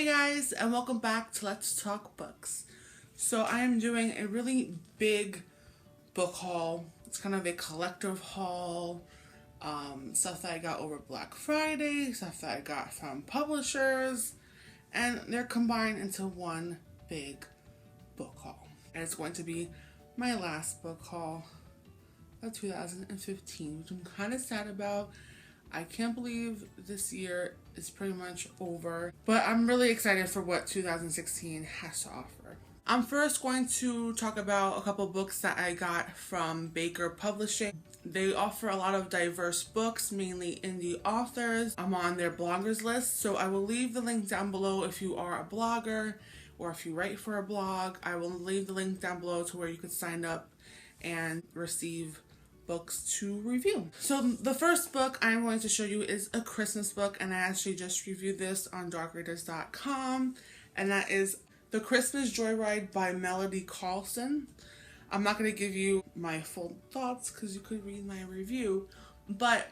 Hey guys, and welcome back to Let's Talk Books. So I am doing a really big book haul. It's kind of a collective haul. Stuff that I got over Black Friday, stuff that I got from publishers, and they're combined into one big book haul. And it's going to be my last book haul of 2015, which I'm kind of sad about. I can't believe this year is pretty much over, but I'm really excited for what 2016 has to offer. I'm first going to talk about a couple books that I got from Baker Publishing. They offer a lot of diverse books, mainly indie authors. I'm on their bloggers list, so I will leave the link down below if you are a blogger or if you write for a blog. I will leave the link down below to where you can sign up and receive books to review. So the first book I'm going to show you is a Christmas book, and I actually just reviewed this on darkreaders.com, and that is The Christmas Joyride by Melody Carlson. I'm not going to give you my full thoughts because you could read my review, but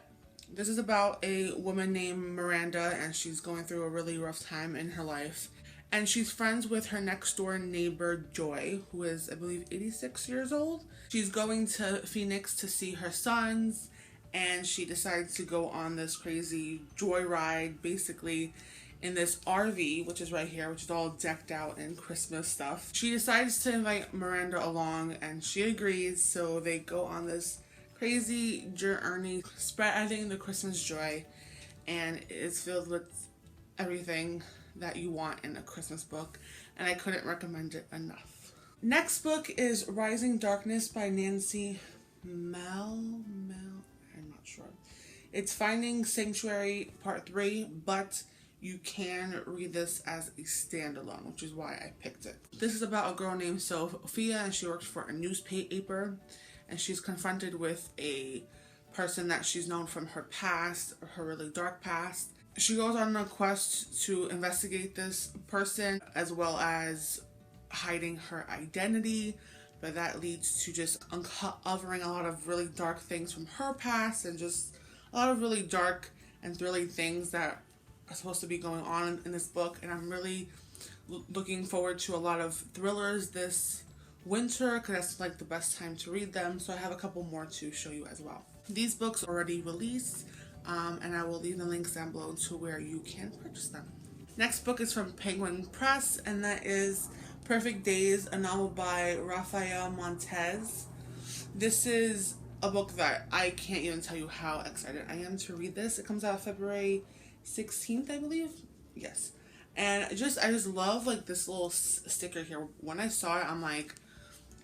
this is about a woman named Miranda, and she's going through a really rough time in her life. And she's friends with her next door neighbor, Joy, who is, I believe, 86 years old. She's going to Phoenix to see her sons, and she decides to go on this crazy joyride, basically, in this RV, which is right here, which is all decked out in Christmas stuff. She decides to invite Miranda along, and she agrees, so they go on this crazy journey, spreading the Christmas joy, and it's filled with everything that you want in a Christmas book, and I couldn't recommend it enough. Next book is Rising Darkness by Nancy Mel, I'm not sure. It's Finding Sanctuary Part 3, but you can read this as a standalone, which is why I picked it. This is about a girl named Sophia, and she works for a newspaper, and she's confronted with a person that she's known from her past, her really dark past. She goes on a quest to investigate this person as well as hiding her identity, but that leads to just uncovering a lot of really dark things from her past and just a lot of really dark and thrilling things that are supposed to be going on in this book. And I'm really looking forward to a lot of thrillers this winter because that's like the best time to read them. So I have a couple more to show you as well. These books are already released. And I will leave the links down below to where you can purchase them. Next book is from Penguin Press, and that is Perfect Days, a novel by Rafael Montes. This is a book that I can't even tell you how excited I am to read this. It comes out February 16th, I believe. Yes. And I just love like this little sticker here. When I saw it, I'm like,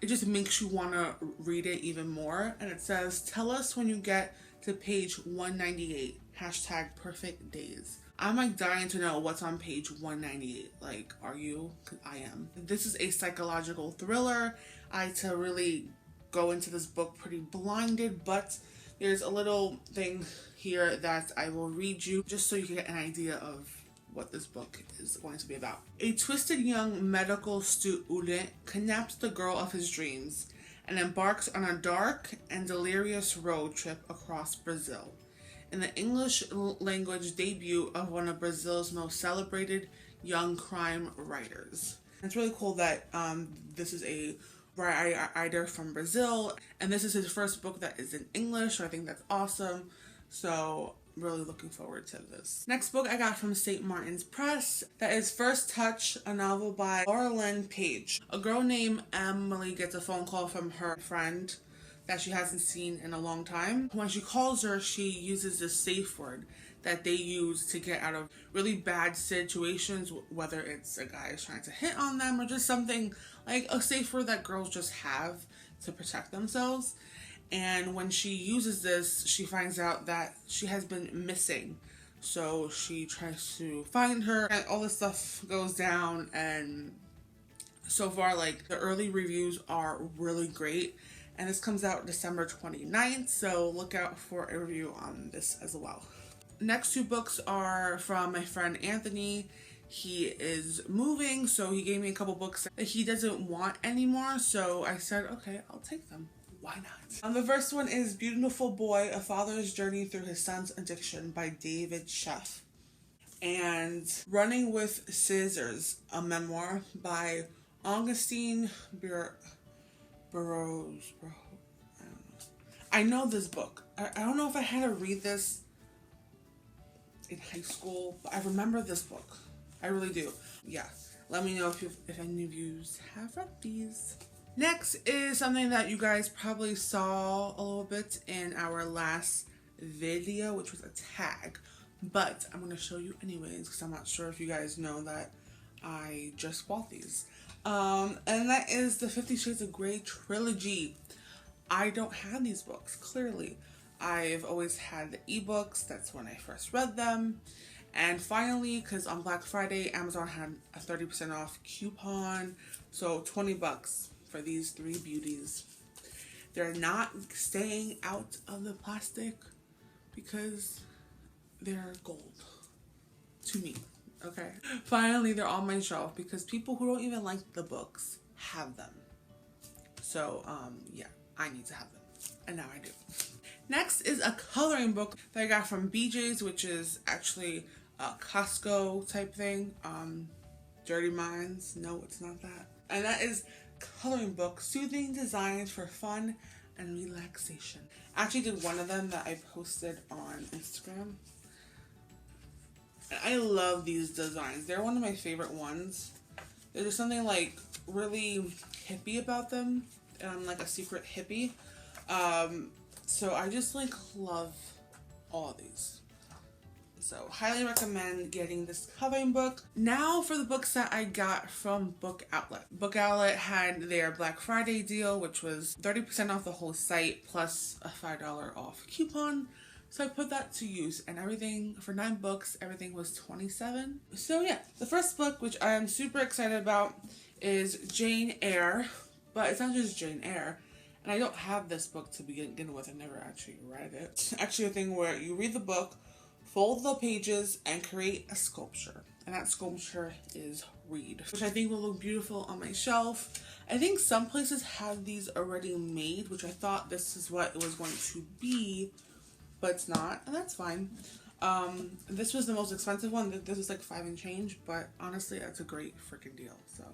it just makes you want to read it even more. And it says, tell us when you get to page 198, hashtag perfect days. I'm like dying to know what's on page 198. Like, are you? 'Cause I am. This is a psychological thriller. I had to really go into this book pretty blinded, but there's a little thing here that I will read you just so you can get an idea of what this book is going to be about. A twisted young medical student kidnaps the girl of his dreams and embarks on a dark and delirious road trip across Brazil in the English language debut of one of Brazil's most celebrated young crime writers. It's really cool that this is a writer from Brazil, and this is his first book that is in English, so I think that's awesome. So really looking forward to this. Next book I got from St. Martin's Press. That is First Touch, a novel by Laura Lynn Page. A girl named Emily gets a phone call from her friend that she hasn't seen in a long time. When she calls her, she uses this safe word that they use to get out of really bad situations, whether it's a guy is trying to hit on them or just something like a safe word that girls just have to protect themselves. And when she uses this, she finds out that she has been missing. So she tries to find her, and all this stuff goes down. And so far, like, the early reviews are really great. And this comes out December 29th, so look out for a review on this as well. Next two books are from my friend Anthony. He is moving, so he gave me a couple books that he doesn't want anymore. So I said, okay, I'll take them. Why not? The first one is Beautiful Boy, A Father's Journey Through His Son's Addiction by David Sheff. and Running with Scissors, a memoir by Augustine Burroughs. I know this book. I don't know if I had to read this in high school, but I remember this book. I really do. Yeah. Let me know if any of you have read these. Next is something that you guys probably saw a little bit in our last video, which was a tag. But I'm going to show you anyways because I'm not sure if you guys know that I just bought these. And that is the 50 Shades of Grey trilogy. I don't have these books, clearly. I've always had the ebooks. That's when I first read them. And finally, because on Black Friday, Amazon had a 30% off coupon. So $20 for these three beauties. They're not staying out of the plastic because they're gold to me. Okay. Finally, they're on my shelf because people who don't even like the books have them. So, yeah, I need to have them. And now I do. Next is a coloring book that I got from BJ's, which is actually a Costco type thing. Dirty Minds. No, it's not that. And that is coloring book, Soothing Designs for Fun and Relaxation. I actually did one of them that I posted on Instagram. And I love these designs. They're one of my favorite ones. There's something like really hippie about them. And I'm like a secret hippie. So I just like love all of these. So highly recommend getting this coloring book. Now for the books that I got from Book Outlet. Book Outlet had their Black Friday deal, which was 30% off the whole site plus a $5 off coupon. So I put that to use, and everything for 9 books, everything was $27. So yeah, the first book, which I am super excited about, is Jane Eyre. But it's not just Jane Eyre. And I don't have this book to begin with. I never actually read it. It's actually a thing where you read the book, fold the pages, and create a sculpture. And that sculpture is Read, which I think will look beautiful on my shelf. I think some places have these already made, which I thought this is what it was going to be, but it's not, and that's fine. This was the most expensive one. This was like $5 and change, but honestly, that's a great freaking deal. So,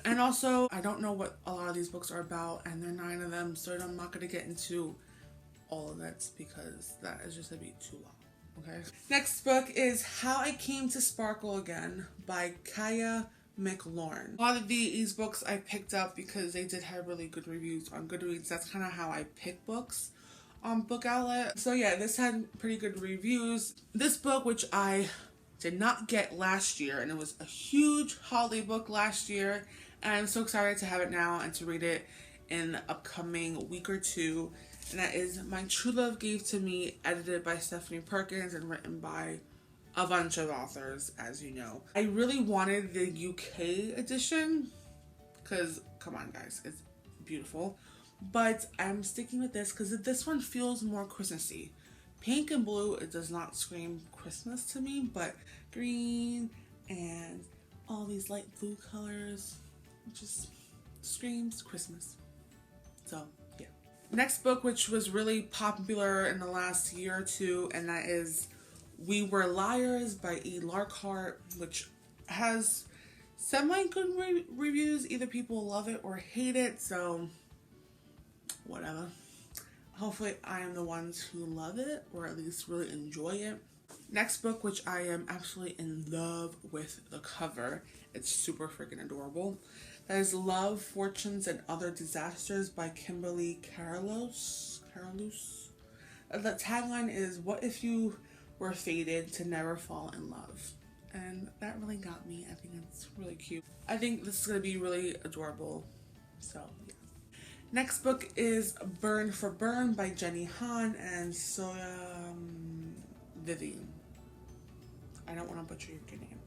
and also, I don't know what a lot of these books are about, and there are 9 of them, so I'm not gonna get into all of it because that is just gonna be too long. Okay. Next book is How I Came to Sparkle Again by Kaya McLaurin. A lot of these books I picked up because they did have really good reviews on Goodreads. That's kind of how I pick books on Book Outlet. So yeah, this had pretty good reviews. This book, which I did not get last year, and it was a huge holiday book last year, and I'm so excited to have it now and to read it in the upcoming week or two. And that is My True Love Gave to Me, edited by Stephanie Perkins and written by a bunch of authors, as you know. I really wanted the UK edition because, come on guys, it's beautiful. But I'm sticking with this because this one feels more Christmassy. Pink and blue, it does not scream Christmas to me, but green and all these light blue colors, it just screams Christmas. So, yeah. Next book, which was really popular in the last year or two, and that is We Were Liars by E. Larkhart, which has semi-good reviews. Either people love it or hate it, so whatever. Hopefully I am the ones who love it, or at least really enjoy it. Next book, which I am absolutely in love with the cover. It's super freaking adorable. That is Love, Fortunes, and Other Disasters by Kimberly Carlos. The tagline is, what if you were fated to never fall in love? And that really got me. I think it's really cute. I think this is going to be really adorable. So, yeah. Next book is Burn for Burn by Jenny Han and Soya Vivian. I don't want to butcher your name.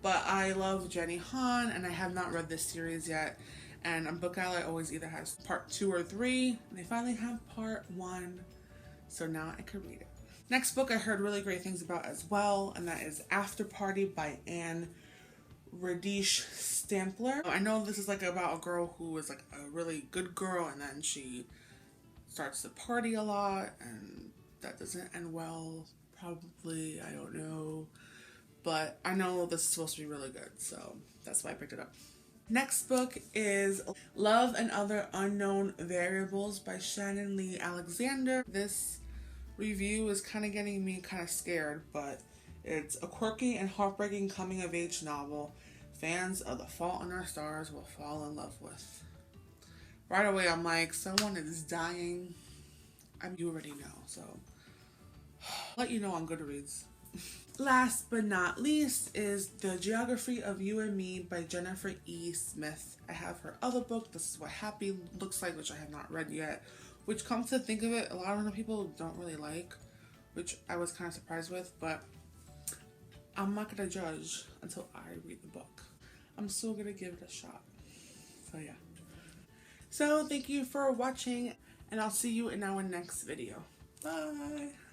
But I love Jenny Han, and I have not read this series yet. And on Book Outlet always either has part 2 or 3. And they finally have part 1. So now I can read it. Next book I heard really great things about as well, and that is After Party by Anne Radish Stampler. I know this is like about a girl who is like a really good girl, and then she starts to party a lot, and that doesn't end well. Probably, I don't know. but I know this is supposed to be really good, so that's why I picked it up. Next book is Love and Other Unknown Variables by Shannon Lee Alexander. This review is kind of getting me kind of scared, but it's a quirky and heartbreaking coming-of-age novel fans of The Fault in Our Stars will fall in love with. Right away, I'm like, someone is dying. You already know, so I'll let you know on Goodreads. Last but not least is The Geography of You and Me by Jennifer E. Smith. I have her other book, This Is What Happy Looks Like, which I have not read yet, which, comes to think of it, a lot of other people don't really like, which I was kind of surprised with, but I'm not going to judge until I read the book. I'm still going to give it a shot. So yeah. So thank you for watching, and I'll see you in our next video. Bye!